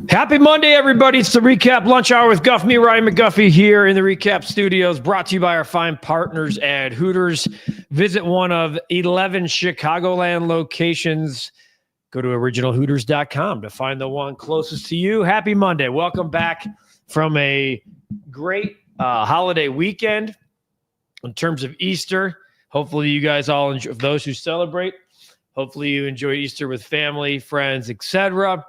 Happy Monday, everybody. It's the Recap Lunch Hour with Guff. Me, Ryan McGuffey, here in the Recap Studios, brought to you by our fine partners at Hooters. Visit one of 11 Chicagoland locations. Go to originalhooters.com to find the one closest to you. Happy Monday. Welcome back from a great holiday weekend in terms of Easter. Hopefully you guys all enjoy, those who celebrate, hopefully you enjoy Easter with family, friends, etc.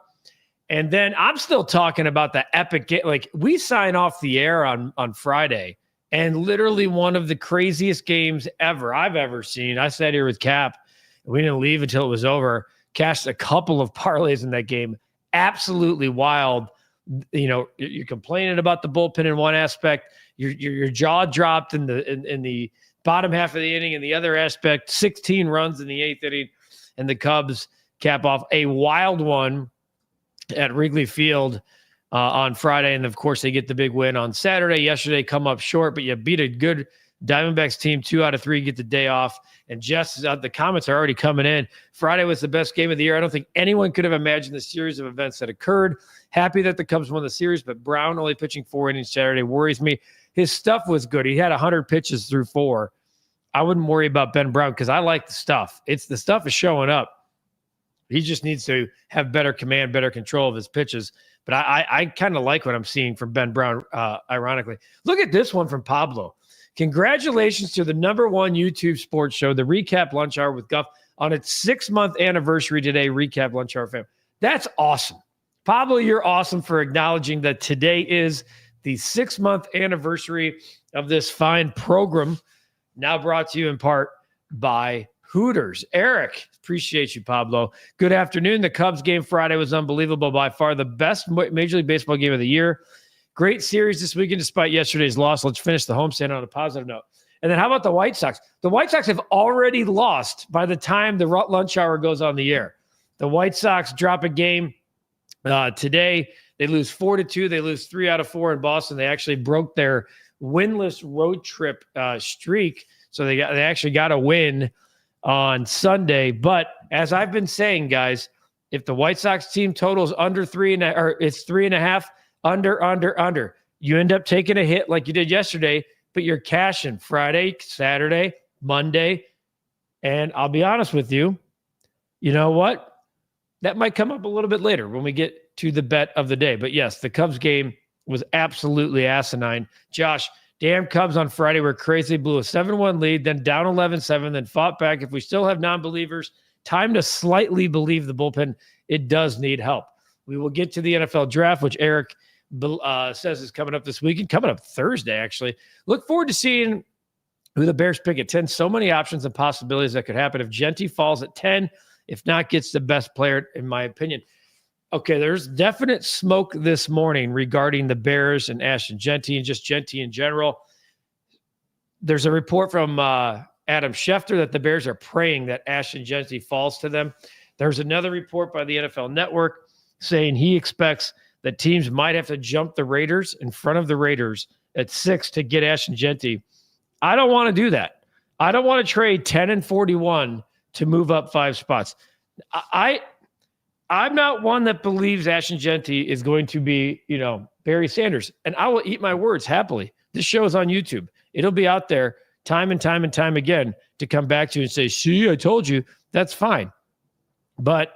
And then I'm still talking about the epic game. Like, we sign off the air on Friday, and literally one of the craziest games I've ever seen. I sat here with Cap, and we didn't leave until it was over. Cashed a couple of parlays in that game. Absolutely wild. You know, you're complaining about the bullpen in one aspect. Your jaw dropped in the bottom half of the inning. In the other aspect, 16 runs in the eighth inning, and the Cubs cap off a wild one at Wrigley Field on Friday. And of course, they get the big win on Saturday. Yesterday, come up short, but you beat a good Diamondbacks team 2 out of 3, get the day off. And just the comments are already coming in. Friday was the best game of the year. I don't think anyone could have imagined the series of events that occurred. Happy that the Cubs won the series, but Brown only pitching 4 innings Saturday worries me. His stuff was good. He had 100 pitches through 4. I wouldn't worry about Ben Brown because I like the stuff. The stuff is showing up. He just needs to have better command, better control of his pitches. But I kind of like what I'm seeing from Ben Brown, ironically. Look at this one from Pablo. Congratulations to the #1 YouTube sports show, the Recap Lunch Hour with Guff, on its 6-month anniversary today, Recap Lunch Hour fam. That's awesome. Pablo, you're awesome for acknowledging that today is the 6-month anniversary of this fine program, now brought to you in part by Hooters. Eric, appreciate you, Pablo. Good afternoon. The Cubs game Friday was unbelievable. By far the best Major League Baseball game of the year. Great series this weekend despite yesterday's loss. Let's finish the homestand on a positive note. And then how about the White Sox? The White Sox have already lost by the time the lunch hour goes on the air. The White Sox drop a game today. They lose 4-2. They lose 3 out of 4 in Boston. They actually broke their winless road trip streak. So they actually got a win on Sunday. But as I've been saying, guys, if the White Sox team totals under 3.5, or it's 3.5, under, you end up taking a hit like you did yesterday, but you're cashing Friday, Saturday, Monday. And I'll be honest with you, you know what? That might come up a little bit later when we get to the bet of the day. But yes, the Cubs game was absolutely asinine. Josh, damn Cubs on Friday were crazy. Blew a 7-1 lead, then down 11-7, then fought back. If we still have non-believers, time to slightly believe the bullpen. It does need help. We will get to the NFL draft, which Eric says is coming up this weekend, coming up Thursday, actually. Look forward to seeing who the Bears pick at 10. So many options and possibilities that could happen if Genty falls at 10. If not, gets the best player, in my opinion. Okay, there's definite smoke this morning regarding the Bears and Ashton Genty and just Genty in general. There's a report from Adam Schefter that the Bears are praying that Ashton Genty falls to them. There's another report by the NFL Network saying he expects that teams might have to jump the Raiders in front of the Raiders at 6 to get Ashton Genty. I don't want to do that. I don't want to trade 10 and 41 to move up 5 spots. I'm not one that believes Ashton Genty is going to be, Barry Sanders. And I will eat my words happily. This show is on YouTube. It'll be out there time and time and time again to come back to you and say, see, I told you. That's fine. But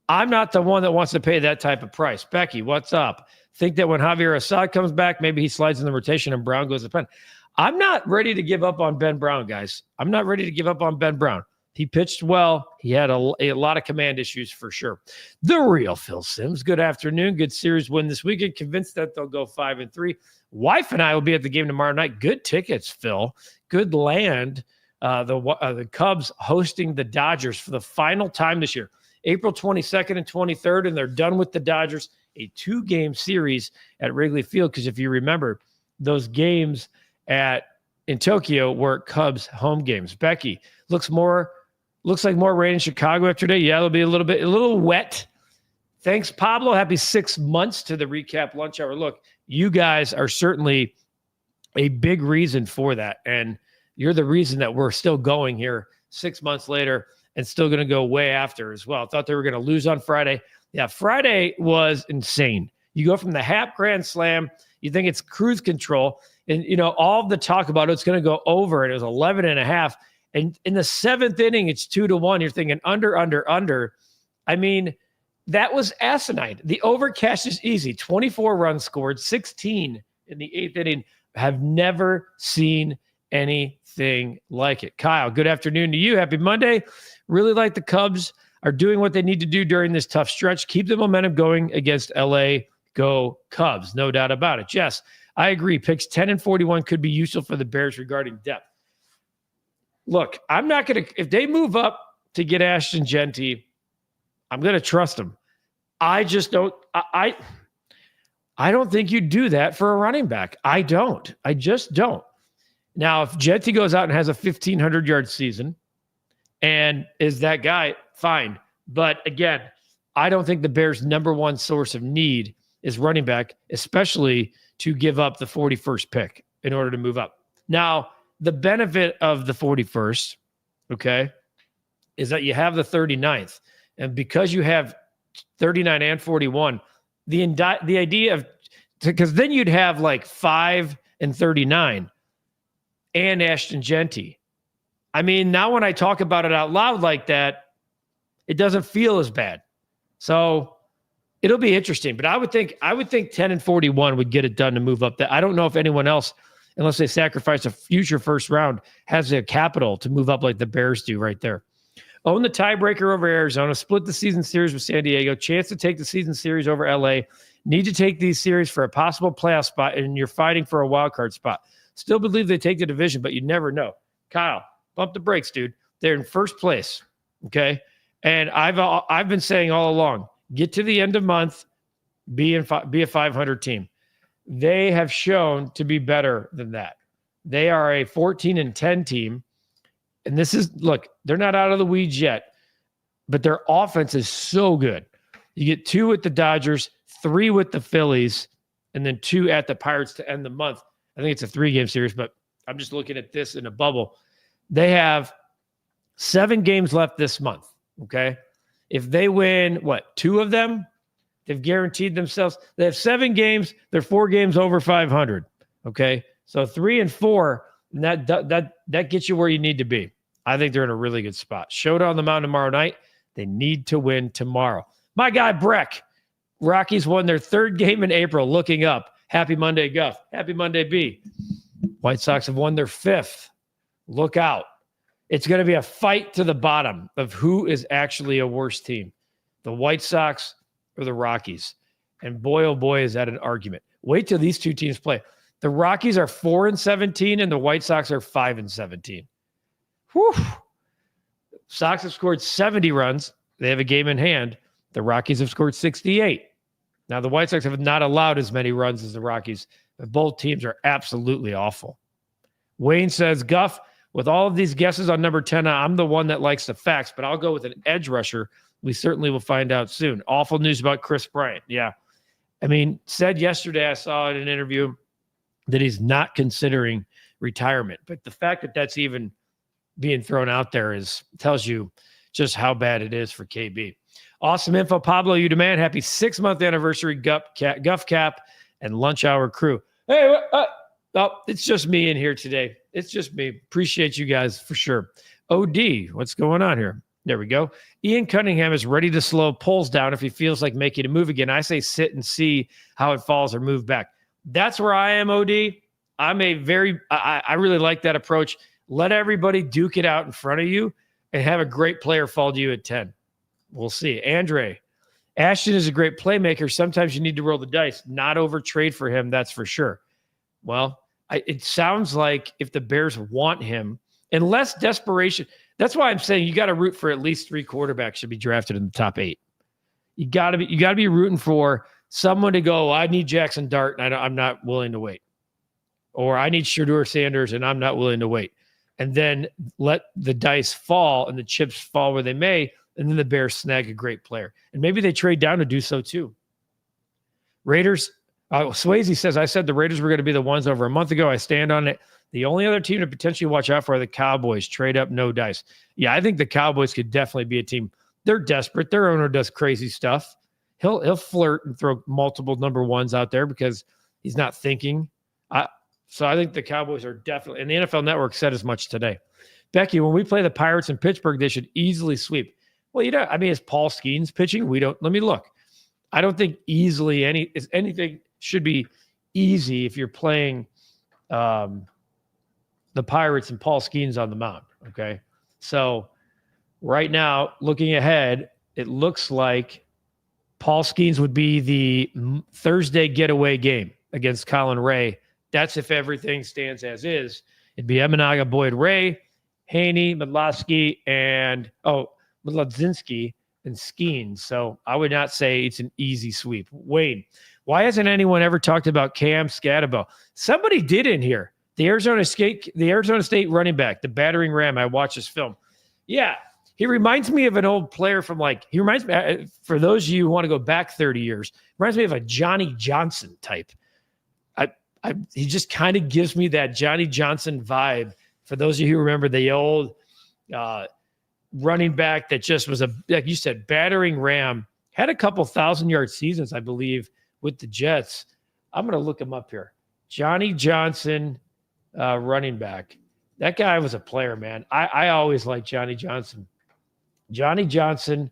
I'm not the one that wants to pay that type of price. Becky, what's up? Think that when Javier Assad comes back, maybe he slides in the rotation and Brown goes to pen. I'm not ready to give up on Ben Brown, guys. I'm not ready to give up on Ben Brown. He pitched well. He had a lot of command issues for sure. The real Phil Simms. Good afternoon. Good series win this weekend. Convinced that they'll go 5-3. Wife and I will be at the game tomorrow night. Good tickets, Phil. Good land. The Cubs hosting the Dodgers for the final time this year. April 22nd and 23rd, and they're done with the Dodgers. A 2-game series at Wrigley Field, because if you remember, those games in Tokyo were Cubs home games. Becky, looks like more rain in Chicago after today. Yeah, it'll be a little wet. Thanks, Pablo. Happy 6 months to the Recap Lunch Hour. Look, you guys are certainly a big reason for that, and you're the reason that we're still going here 6 months later and still going to go way after as well. I thought they were going to lose on Friday. Yeah, Friday was insane. You go from the Hap Grand Slam, you think it's cruise control, and all the talk about it's going to go over, and it was 11.5. And in the 7th inning, it's 2-1. You're thinking under. I mean, that was asinine. The over cash is easy. 24 runs scored, 16 in the 8th inning. Have never seen anything like it. Kyle, good afternoon to you. Happy Monday. Really like the Cubs are doing what they need to do during this tough stretch. Keep the momentum going against LA. Go Cubs. No doubt about it. Jess, I agree. Picks 10 and 41 could be useful for the Bears regarding depth. Look, I'm not going to, if they move up to get Ashton Genty, I'm going to trust them. I just don't, I don't think you do that for a running back. I just don't. Now, if Genty goes out and has a 1,500-yard season and is that guy, fine. But again, I don't think the Bears' number one source of need is running back, especially to give up the 41st pick in order to move up. Now, the benefit of the 41st, okay, is that you have the 39th. And because you have 39 and 41, the idea of, because then you'd have like 5 and 39 and Ashton Genty. I mean, now when I talk about it out loud like that, it doesn't feel as bad. So it'll be interesting. But I would think 10 and 41 would get it done to move up. That I don't know if anyone else, unless they sacrifice a future first round, has the capital to move up like the Bears do right there. Own the tiebreaker over Arizona, split the season series with San Diego, chance to take the season series over LA, need to take these series for a possible playoff spot, and you're fighting for a wild card spot. Still believe they take the division, but you never know. Kyle, bump the brakes, dude. They're in first place, okay? And I've been saying all along, get to the end of month, be a 500 team. They have shown to be better than that. They are a 14-10 team. And this is, look, they're not out of the weeds yet, but their offense is so good. You get 2 with the Dodgers, 3 with the Phillies, and then 2 at the Pirates to end the month. I think it's a 3-game series, but I'm just looking at this in a bubble. They have 7 games left this month, okay? If they win, 2 of them, they've guaranteed themselves. They have 7 games. They're 4 games over 500, okay? So 3 and 4, and that gets you where you need to be. I think they're in a really good spot. Showdown on the mountain tomorrow night. They need to win tomorrow. My guy, Breck. Rockies won their 3rd game in April. Looking up. Happy Monday, Guff. Happy Monday, B. White Sox have won their 5th. Look out. It's going to be a fight to the bottom of who is actually a worse team, the White Sox or the Rockies. And boy, oh boy, is that an argument. Wait till these two teams play. The Rockies are 4-17 and the White Sox are 5-17. Whew. Sox have scored 70 runs. They have a game in hand. The Rockies have scored 68. Now, the White Sox have not allowed as many runs as the Rockies, but both teams are absolutely awful. Wayne says, Guff, with all of these guesses on number 10, I'm the one that likes the facts, but I'll go with an edge rusher. We certainly will find out soon. Awful news about Chris Bryant. Yeah. I mean, said yesterday, I saw in an interview that he's not considering retirement. But the fact that that's even being thrown out there tells you just how bad it is for KB. Awesome info, Pablo Udaman. Happy 6-month anniversary, Guff Cap and Lunch Hour crew. Hey, it's just me in here today. It's just me. Appreciate you guys for sure. OD, what's going on here? There we go. Ian Cunningham is ready to slow polls down if he feels like making a move again. I say sit and see how it falls or move back. That's where I am, OD. I really like that approach. Let everybody duke it out in front of you and have a great player fall to you at 10. We'll see. Andre, Ashton is a great playmaker. Sometimes you need to roll the dice, not over trade for him. That's for sure. Well, it sounds like if the Bears want him, unless desperation, that's why I'm saying you got to root for at least 3 quarterbacks should be drafted in the top 8. You got to be rooting for someone to go, I need Jackson Dart, and I'm not willing to wait. Or I need Shedeur Sanders, and I'm not willing to wait. And then let the dice fall and the chips fall where they may, and then the Bears snag a great player. And maybe they trade down to do so too. Raiders, Swayze says, I said the Raiders were going to be the ones over a month ago. I stand on it. The only other team to potentially watch out for are the Cowboys. Trade up, no dice. Yeah, I think the Cowboys could definitely be a team. They're desperate. Their owner does crazy stuff. He'll flirt and throw multiple number ones out there because he's not thinking. So I think the Cowboys are definitely, and the NFL Network said as much today. Becky, when we play the Pirates in Pittsburgh, they should easily sweep. Well, is Paul Skeens pitching? Let me look. I don't think anything should be easy if you're playing the Pirates and Paul Skeens on the mound. Okay. So right now, looking ahead, it looks like Paul Skeens would be the Thursday getaway game against Colin Ray. That's if everything stands as is. It'd be Eminaga, Boyd Ray, Haney, Medlowski, and Mladzinski and Skeens. So I would not say it's an easy sweep. Wade, why hasn't anyone ever talked about Cam Scatterbo? Somebody did in here. The Arizona State running back, the battering ram. I watched this film. Yeah, he reminds me of an old player from he reminds me, for those of you who want to go back 30 years, reminds me of a Johnny Johnson type. He just kind of gives me that Johnny Johnson vibe. For those of you who remember the old running back that just was like you said, battering ram, had a couple 1,000-yard seasons, I believe, with the Jets. I'm going to look him up here. Johnny Johnson, running back. That guy was a player, man. I always liked Johnny Johnson. Johnny Johnson,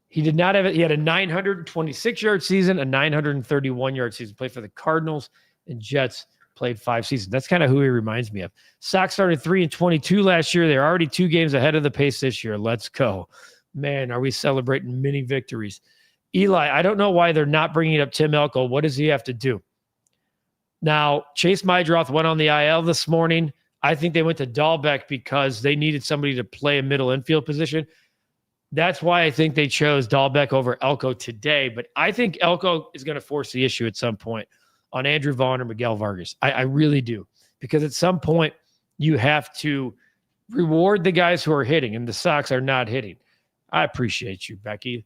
he did not have it. He had a 926-yard season, a 931-yard season. Played for the Cardinals and Jets. Played 5 seasons. That's kind of who he reminds me of. Sox started 3-22 last year. They're already 2 games ahead of the pace this year. Let's go. Man, are we celebrating mini victories. Eli, I don't know why they're not bringing up Tim Elko. What does he have to do? Now, Chase Mydroth went on the IL this morning. I think they went to Dahlbeck because they needed somebody to play a middle infield position. That's why I think they chose Dahlbeck over Elko today. But I think Elko is going to force the issue at some point on Andrew Vaughn or Miguel Vargas. I really do. Because at some point, you have to reward the guys who are hitting, and the Sox are not hitting. I appreciate you, Becky.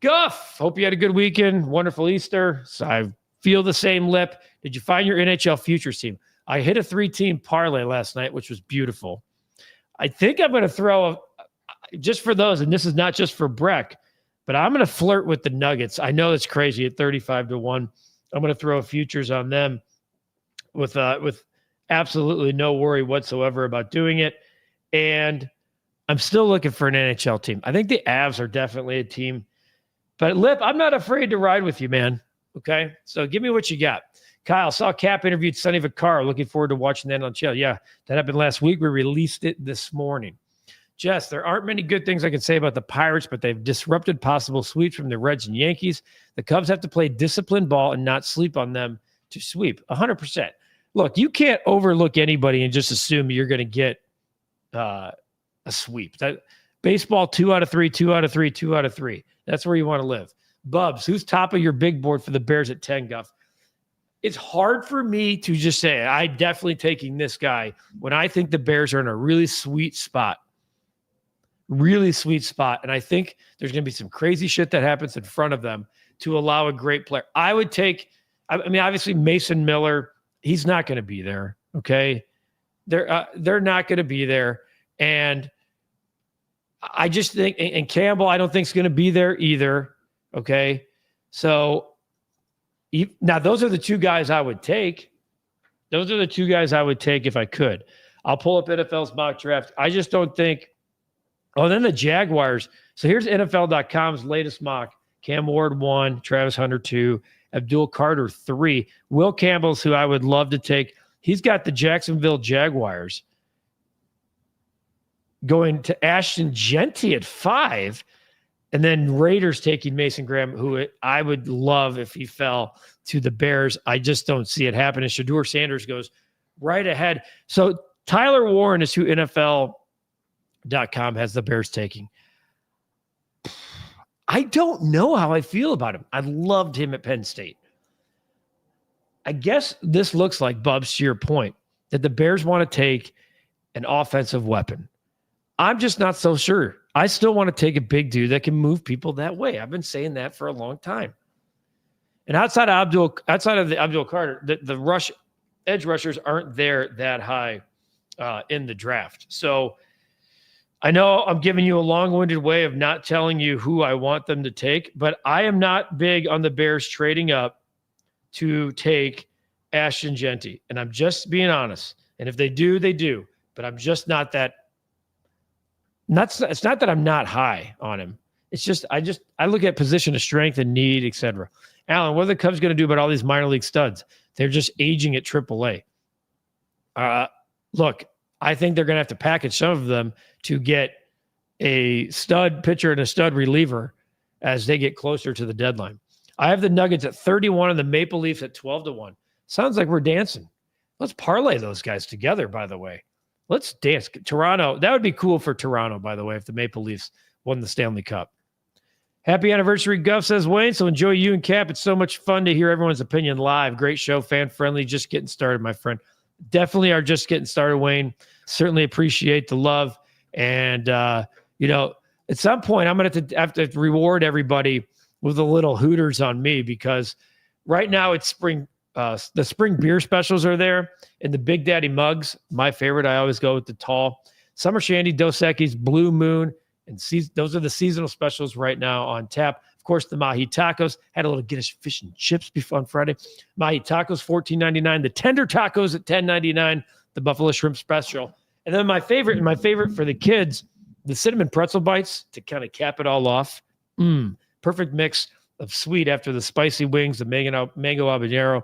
Guff, hope you had a good weekend. Wonderful Easter. So I feel the same lip. Did you find your NHL Futures team? I hit a 3-team parlay last night, which was beautiful. I think I'm going to throw just for those, and this is not just for Breck, but I'm going to flirt with the Nuggets. I know it's crazy at 35-1. I'm going to throw futures on them with absolutely no worry whatsoever about doing it. And I'm still looking for an NHL team. I think the Avs are definitely a team. But Lip, I'm not afraid to ride with you, man. Okay? So give me what you got. Kyle, saw Cap interviewed Sonny Vaccaro. Looking forward to watching that on channel. Yeah, that happened last week. We released it this morning. Jess, there aren't many good things I can say about the Pirates, but they've disrupted possible sweeps from the Reds and Yankees. The Cubs have to play disciplined ball and not sleep on them to sweep. 100%. Look, you can't overlook anybody and just assume you're going to get a sweep. That baseball, 2 out of 3, 2 out of 3, 2 out of 3. That's where you want to live. Bubs, who's top of your big board for the Bears at 10, Guff? It's hard for me to just say I'm definitely taking this guy when I think the Bears are in a really sweet spot. Really sweet spot. And I think there's going to be some crazy shit that happens in front of them to allow a great player. I would take, obviously Mason Miller, he's not going to be there. Okay. They're not going to be there. And I just think, and Campbell, I don't think is going to be there either. Okay. So now those are the 2 guys I would take. Those are the 2 guys I would take if I could. I'll pull up NFL's mock draft. I just don't think. Oh, then the Jaguars. So here's NFL.com's latest mock. Cam Ward 1, Travis Hunter 2, Abdul Carter 3. Will Campbell's who I would love to take. He's got the Jacksonville Jaguars going to Ashton Genty at 5. And then Raiders taking Mason Graham, who I would love if he fell to the Bears. I just don't see it happening. Shedeur Sanders goes right ahead. So Tyler Warren is who NFL.com has the Bears taking. I don't know how I feel about him. I loved him at Penn State. I guess this looks like, Bubs, to your point, that the Bears want to take an offensive weapon. I'm just not so sure. I still want to take a big dude that can move people that way. I've been saying that for a long time. And outside of the Abdul Carter, the rush edge rushers aren't there that high in the draft. So I know I'm giving you a long-winded way of not telling you who I want them to take, but I am not big on the Bears trading up to take Ashton Jeanty. And I'm just being honest. And if they do, they do. But I'm just not that. It's not that I'm not high on him. It's just I look at position of strength and need, etc. Alan, what are the Cubs going to do about all these minor league studs? They're just aging at AAA. Look, I think they're going to have to package some of them to get a stud pitcher and a stud reliever as they get closer to the deadline. I have the Nuggets at 31 and the Maple Leafs at 12-1. Sounds like we're dancing. Let's parlay those guys together, by the way. Let's dance. Toronto, that would be cool for Toronto, by the way, if the Maple Leafs won the Stanley Cup. Happy anniversary, Guff, says Wayne. So enjoy you and Cap. It's so much fun to hear everyone's opinion live. Great show, fan-friendly, just getting started, my friend. Definitely are just getting started, Wayne. Certainly appreciate the love. And, at some point, I'm going to have to reward everybody with a little Hooters on me because right now it's spring. The spring beer specials are there and the Big Daddy mugs. My favorite, I always go with the tall. Summer Shandy, Dos Equis, Blue Moon, and those are the seasonal specials right now on tap. Of course, the Mahi Tacos. Had a little Guinness fish and chips before on Friday. Mahi Tacos, $14.99. The Tender Tacos at $10.99. The Buffalo Shrimp Special. And then my favorite for the kids, the Cinnamon Pretzel Bites to kind of cap it all off. Perfect mix of sweet after the spicy wings, the mango habanero,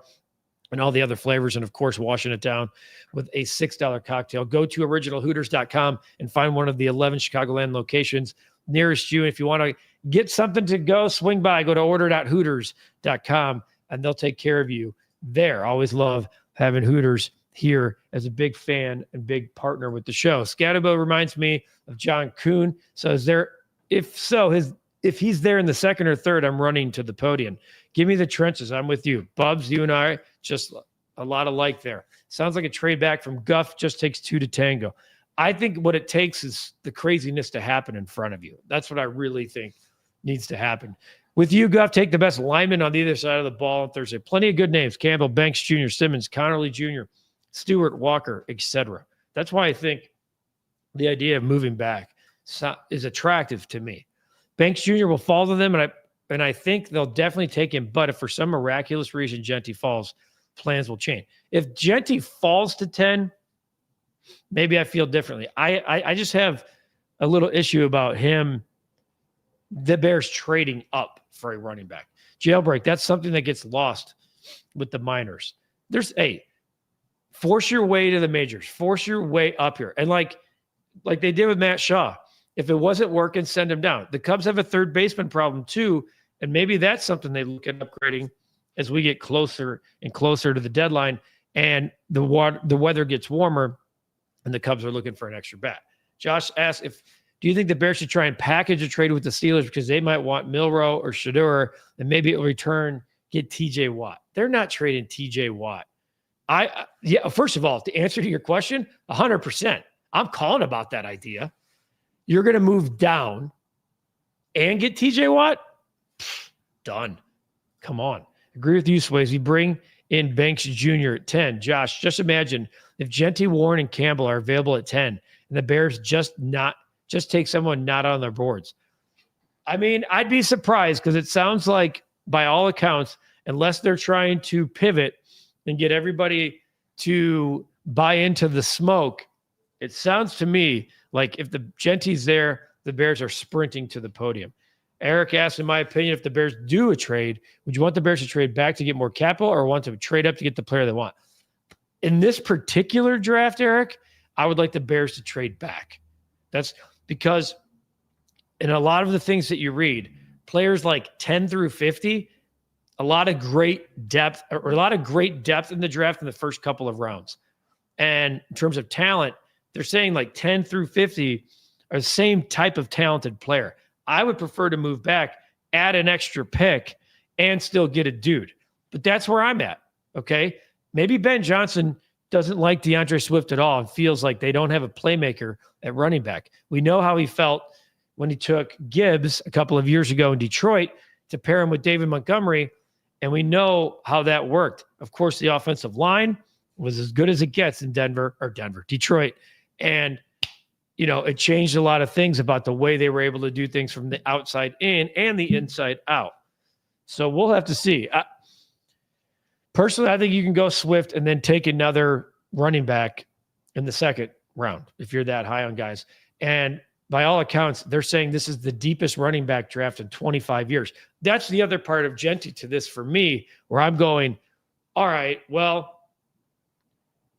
and all the other flavors. And, of course, washing it down with a $6 cocktail. Go to originalhooters.com and find one of the 11 Chicagoland locations nearest you. And if you want to get something to go, swing by, go to order.hooters.com, and they'll take care of you there. Always love having Hooters here as a big fan and big partner with the show. Scatterbo reminds me of John Kuhn. So if he's there in the second or third, I'm running to the podium. Give me the trenches. I'm with you. Bubs, you and I, just a lot of like there. Sounds like a trade back from Guff. Just takes two to tango. I think what it takes is the craziness to happen in front of you. That's what I really think needs to happen. With you, Guff, take the best lineman on the other side of the ball on Thursday. Plenty of good names. Campbell, Banks Jr., Simmons, Connerly Jr., Stewart, Walker, etc. That's why I think the idea of moving back is attractive to me. Banks Jr. will fall to them, and I think they'll definitely take him. But if for some miraculous reason Jeanty falls, plans will change. If Jeanty falls to 10, maybe I feel differently. I just have a little issue about him, the Bears trading up for a running back. Jailbreak, that's something that gets lost with the minors. Force your way to the majors. Force your way up here. And like they did with Matt Shaw, if it wasn't working, send him down. The Cubs have a third baseman problem too, and maybe that's something they look at upgrading as we get closer and closer to the deadline and the weather gets warmer and the Cubs are looking for an extra bat. Josh asks, do you think the Bears should try and package a trade with the Steelers because they might want Milroe or Shedeur and maybe it will get TJ Watt? They're not trading TJ Watt. First of all, to answer to your question, 100%. I'm calling about that idea. You're going to move down and get TJ Watt? Done. Come on. Agree with you, Swayze. Bring in Banks Jr. at 10. Josh, just imagine if Jeanty, Warren, and Campbell are available at 10 and the Bears just take someone not on their boards. I mean, I'd be surprised because it sounds like, by all accounts, unless they're trying to pivot and get everybody to buy into the smoke, it sounds to me like if the Jeanty's there, the Bears are sprinting to the podium. Eric asked, in my opinion, if the Bears do a trade, would you want the Bears to trade back to get more capital or want to trade up to get the player they want? In this particular draft, Eric, I would like the Bears to trade back. That's because in a lot of the things that you read, players like 10 through 50, a lot of great depth in the draft in the first couple of rounds. And in terms of talent, they're saying like 10 through 50 are the same type of talented player. I would prefer to move back, add an extra pick, and still get a dude. But that's where I'm at, okay? Maybe Ben Johnson doesn't like DeAndre Swift at all and feels like they don't have a playmaker at running back. We know how he felt when he took Gibbs a couple of years ago in Detroit to pair him with David Montgomery, and we know how that worked. Of course, the offensive line was as good as it gets in Detroit. And, it changed a lot of things about the way they were able to do things from the outside in and the inside out. So we'll have to see. Personally, I think you can go Swift and then take another running back in the second round if you're that high on guys. And by all accounts, they're saying this is the deepest running back draft in 25 years. That's the other part of Genty to this for me, where I'm going, all right, well,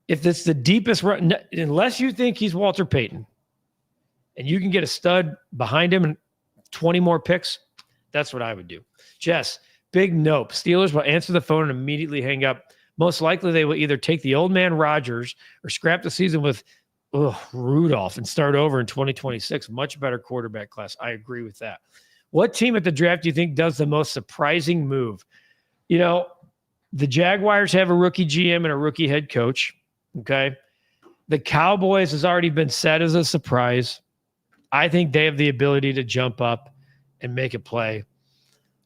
if it's the deepest run, unless you think he's Walter Payton and you can get a stud behind him and 20 more picks, that's what I would do. Jess, big nope. Steelers will answer the phone and immediately hang up. Most likely they will either take the old man Rodgers or scrap the season with Rudolph and start over in 2026. Much better quarterback class. I agree with that. What team at the draft do you think does the most surprising move? The Jaguars have a rookie GM and a rookie head coach. Okay. The Cowboys has already been set as a surprise. I think they have the ability to jump up and make a play.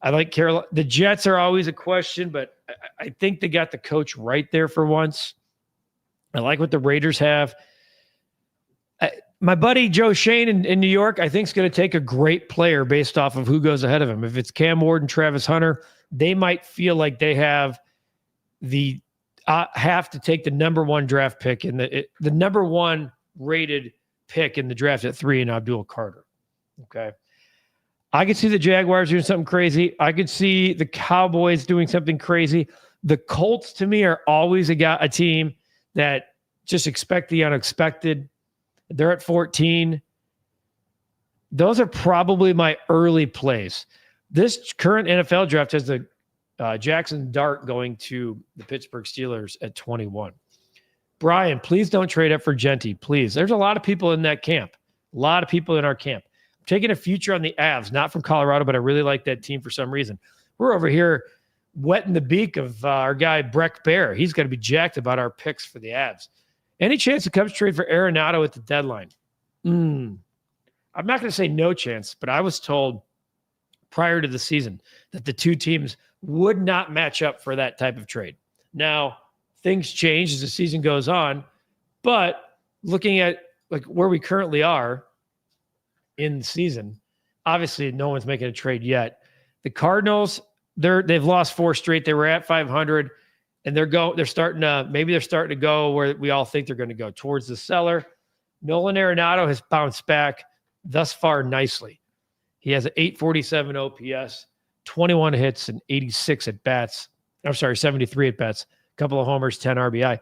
I like Carolina. The Jets are always a question, but I think they got the coach right there for once. I like what the Raiders have. My buddy Joe Shane in New York, I think is going to take a great player based off of who goes ahead of him. If it's Cam Ward and Travis Hunter, they might feel like they have have to take the number one draft pick and the number one rated pick in the draft at 3 in Abdul Carter. Okay. I could see the Jaguars doing something crazy. I could see the Cowboys doing something crazy. The Colts, to me, are always a team that just expect the unexpected. They're at 14. Those are probably my early plays. This current NFL draft has the Jackson Dart going to the Pittsburgh Steelers at 21. Brian, please don't trade up for Genty, please. There's a lot of people in that camp. A lot of people in our camp. I'm taking a future on the Avs, not from Colorado, but I really like that team for some reason. We're over here wetting the beak of our guy Breck Bear. He's going to be jacked about our picks for the Avs. Any chance the Cubs trade for Arenado at the deadline? I'm not going to say no chance, but I was told prior to the season that the two teams would not match up for that type of trade. Now, things change as the season goes on, but looking at like where we currently are in the season, obviously no one's making a trade yet. The Cardinals, they've lost 4 straight. They were at 500. And they're starting to go where we all think they're going to go, towards the cellar. Nolan Arenado has bounced back thus far nicely. He has an 847 OPS, 21 hits, and 86 at bats. I'm sorry, 73 at bats, a couple of homers, 10 RBI.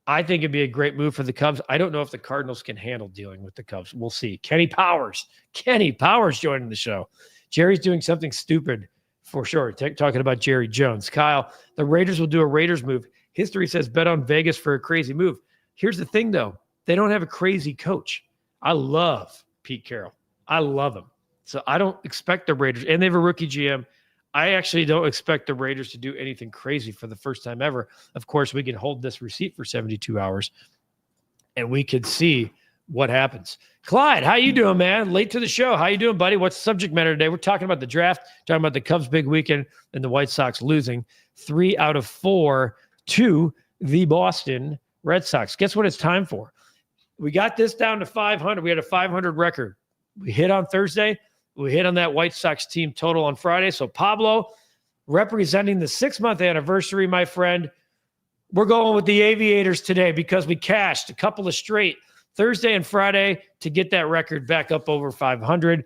I think it'd be a great move for the Cubs. I don't know if the Cardinals can handle dealing with the Cubs. We'll see. Kenny Powers joining the show. Jerry's doing something stupid. For sure. Talking about Jerry Jones. Kyle, the Raiders will do a Raiders move. History says bet on Vegas for a crazy move. Here's the thing, though. They don't have a crazy coach. I love Pete Carroll. I love him. So I don't expect the Raiders, and they have a rookie GM. I actually don't expect the Raiders to do anything crazy for the first time ever. Of course, we can hold this receipt for 72 hours, and we could see what happens. Clyde, how you doing, man? Late to the show. How you doing, buddy? What's the subject matter today? We're talking about the draft, talking about the Cubs' big weekend, and the White Sox losing 3 out of 4 to the Boston Red Sox. Guess what it's time for? We got this down to 500. We had a 500 record. We hit on Thursday. We hit on that White Sox team total on Friday. So Pablo, representing the 6-month anniversary, my friend, we're going with the Aviators today because we cashed a couple of straight Thursday and Friday to get that record back up over 500.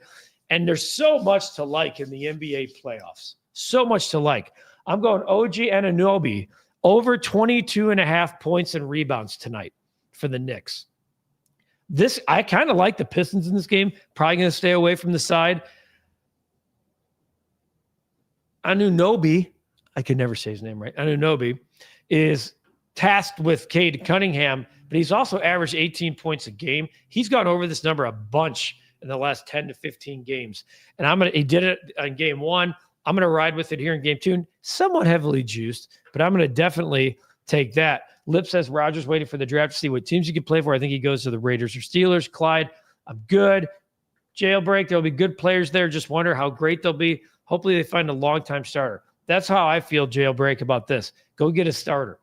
And there's so much to like in the NBA playoffs. So much to like. I'm going OG Anunoby over 22.5 points and rebounds tonight for the Knicks. I kind of like the Pistons in this game. Probably going to stay away from the side. Anunoby, I can never say his name right. Anunoby is tasked with Cade Cunningham, but he's also averaged 18 points a game. He's gone over this number a bunch in the last 10 to 15 games. And he did it on game 1. I'm going to ride with it here in game 2. Somewhat heavily juiced, but I'm going to definitely take that. Lip says Rodgers waiting for the draft to see what teams he can play for. I think he goes to the Raiders or Steelers. Clyde, I'm good. Jailbreak, there'll be good players there. Just wonder how great they'll be. Hopefully they find a long-time starter. That's how I feel, Jailbreak, about this. Go get a starter.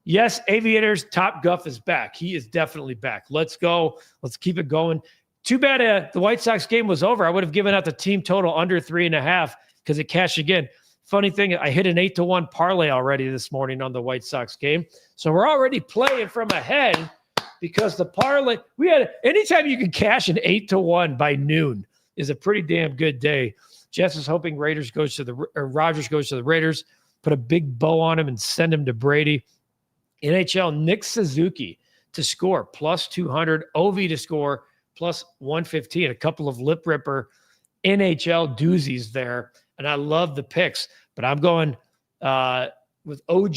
Yes, Aviators, Top Guff is back. He is definitely back. Let's go. Let's keep it going. Too bad the White Sox game was over. I would have given out the team total under 3.5 because it cashed again. Funny thing, I hit an 8-1 parlay already this morning on the White Sox game. So we're already playing from ahead because the parlay, anytime you can cash an 8-1 by noon is a pretty damn good day. Jess is hoping Rogers goes to the Raiders, put a big bow on him and send him to Brady. NHL, Nick Suzuki to score plus 200, OV to score plus 115. A couple of lip ripper NHL doozies there. And I love the picks, but I'm going with OG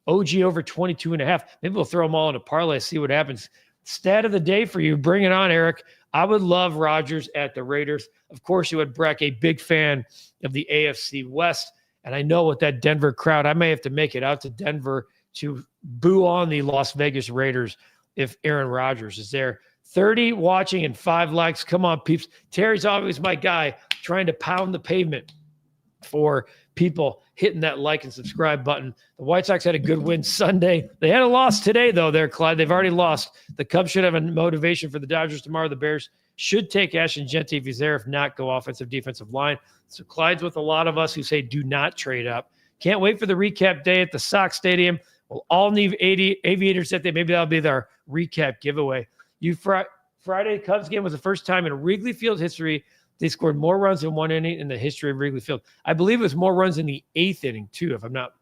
over 22.5. Maybe we'll throw them all in a parlay, see what happens. Stat of the day for you. Bring it on, Eric. I would love Rogers at the Raiders. Of course, you would, Breck, a big fan of the AFC West. And I know with that Denver crowd, I may have to make it out to Denver to boo on the Las Vegas Raiders if Aaron Rodgers is there. 30 watching and 5 likes. Come on, peeps. Terry's always my guy, trying to pound the pavement for people hitting that like and subscribe button. The White Sox had a good win Sunday. They had a loss today, though, there, Clyde. They've already lost. The Cubs should have a motivation for the Dodgers tomorrow. The Bears should take Ashton Genty if he's there. If not, go offensive, defensive line. So Clyde's with a lot of us who say do not trade up. Can't wait for the recap day at the Sox Stadium. We'll all need 80 Aviators that day. Maybe that'll be their recap giveaway. Friday Cubs game was the first time in Wrigley Field history they scored more runs in one inning in the history of Wrigley Field. I believe it was more runs in the 8th inning, too, if I'm not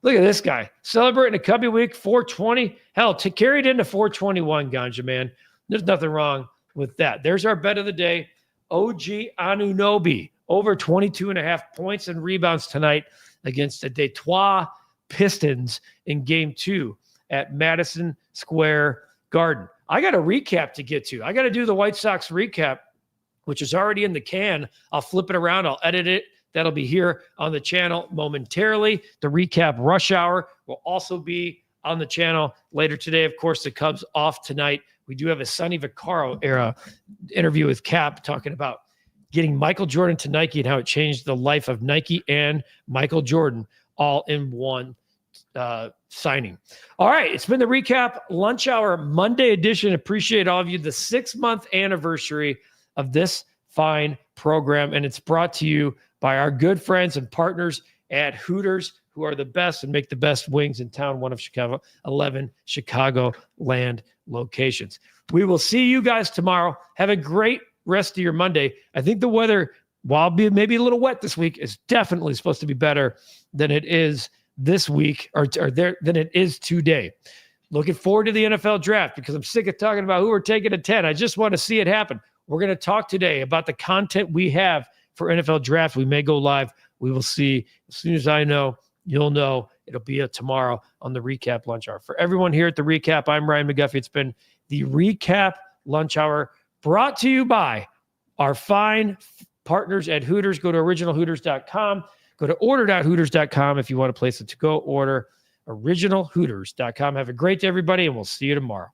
look at this guy. Celebrating a Cubby week, 420. Hell, carried into 421, Ganja, man. There's nothing wrong with that. There's our bet of the day. OG Anunoby, over 22.5 points and rebounds tonight against the Detroit Pistons in Game 2 at Madison Square Garden. I got a recap to get to. I got to do the White Sox recap, which is already in the can. I'll flip it around. I'll edit it. That'll be here on the channel momentarily. The recap rush hour will also be on the channel later today. Of course, the Cubs off tonight. We do have a Sonny Vaccaro era interview with Cap talking about getting Michael Jordan to Nike and how it changed the life of Nike and Michael Jordan all in one signing. All right. It's been the Recap Lunch Hour Monday edition. Appreciate all of you. The 6-month anniversary of this fine program. And it's brought to you by our good friends and partners at Hooters, who are the best and make the best wings in town. One of Chicago, 11 Chicagoland locations. We will see you guys tomorrow. Have a great rest of your Monday. I think the weather, while maybe a little wet this week, is definitely supposed to be better than it is this week or than it is today. Looking forward to the NFL draft because I'm sick of talking about who we're taking at 10. I just want to see it happen. We're going to talk today about the content we have for NFL draft. We may go live. We will see. As soon as I know, you'll know. It'll be tomorrow on the Recap Lunch Hour. For everyone here at the Recap, I'm Ryan McGuffey. It's been the Recap Lunch Hour brought to you by our fine partners at Hooters. Go to originalhooters.com. Go to order.hooters.com if you want to place a to-go order. originalhooters.com. Have a great day, everybody, and we'll see you tomorrow.